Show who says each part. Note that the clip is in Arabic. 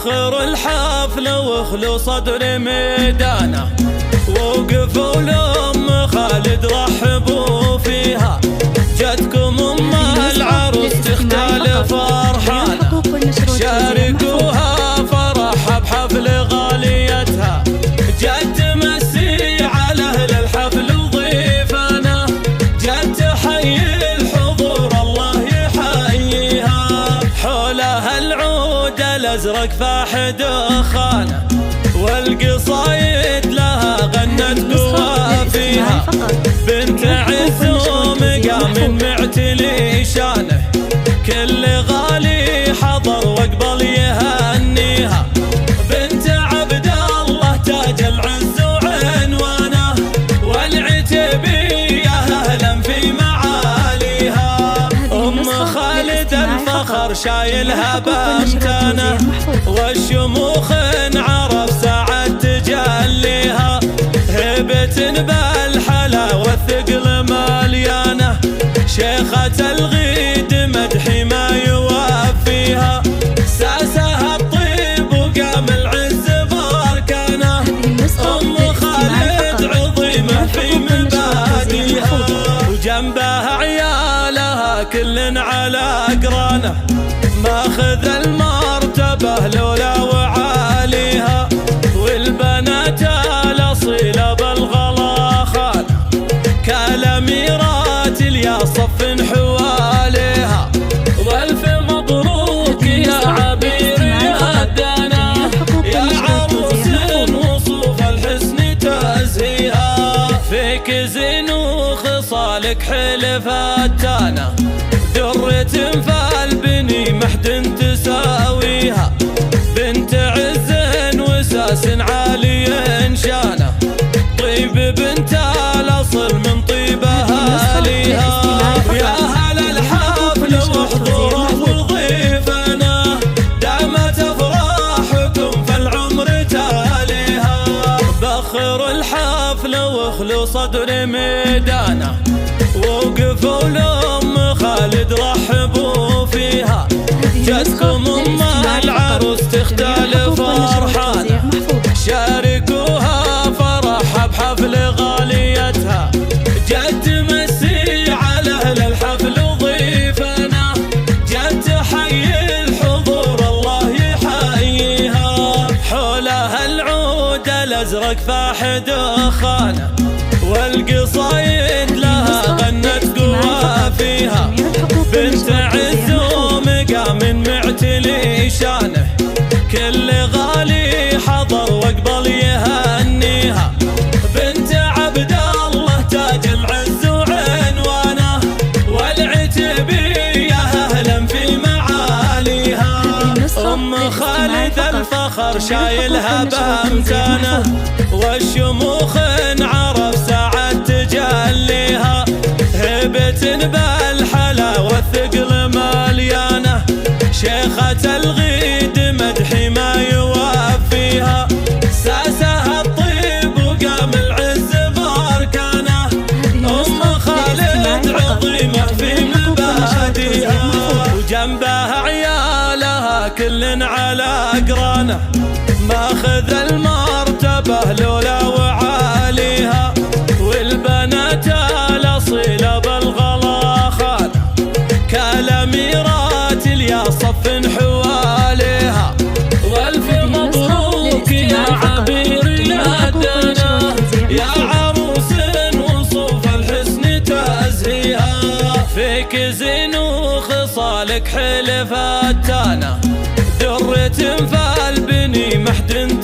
Speaker 1: بخر الحفل واخلو صدر ميدانه، وقفوا لأم خالد رحبوا فيها، جتكم أم العروس تختال فرحانة، شاركوها فرحها بحفل غاليتها، جت تمسي على أهل الحفل وضيفنا، جت تحيي الحضور الله يحييها، حولها العود الأزرق فاح دخانه، والقصايد لها غنت قوافيها، بنت عز ومقام معتلي شانه، كل غالي حضر واقبل يهنيها، بنت عبد الله تاج العز وعنوانه، والعتيبية اهلا في معاليها، ام خالد الفخر شايلها بامتانه، والشموخ عرف ساعة تجليها، هبة بالحلا والثقل مليانه، شيخة الغيد مدحي ما يوفيها، ساسها الطيب وقام العز باركانه، ام خالد عظيمه في مباديها، وجنبها عيالها كل على قرانه، ماخذ المرتبه لولا وعاليها، والبنات الاصيله بالغلا خانه، كالاميرات اليا صف حواليها، والف مبروك يا عبير يا دنا، يا عروس وصوف الحسن تزهيها، فيك زين وخصالك حلفتانا، درة فالبني محد تساويها، بنت عز وساس عالي شانه، طيب بنت الاصل من طيبها ليها، يا هلا الحفل وحضوره وضيفنا، دامت افراحكم فالعمر تاليها، بخر الحفل واخلو صدر ميدانه، وقفوا لأم خالد رحبوا فيها، جتكم أم العروس تختال فرحانة، شاركوها فرحها بحفل غاليتها، جت تمسي على أهل الحفل وضيفنا، جت تحيي الحضور الله يحييها، حولها العود الأزرق فاح دخانه، والقصايد لها غنت قوافيها، بنت عز ومقام معتلي شانه، كل غالي حضر واقبل يهنيها، بنت عبد الله تاج العز وعنوانه، والعتيبية اهلا في معاليها، ام خالد الفخر شايلها بامتانه، والشموخ عرف ساعة تجليها، هبة بالحلا والثقل مليانه، شيخة الغيد مدحي ما يوفيها، ساسها الطيب وقام العز باركانه، ام خالد عظيمه في مباديها، وجنبها عيالها كل على قرانه، ماخذ المرتبه لولا وعاليها، والبنات الاصيله بالغلا خانه، كالاميرات اليا صف حواليها، والف مبروك يا عبير يا دنا، يا عروس وصوف الحسن تزهيها، فيك زين وخصالك حلفتانا، درة فالبني محد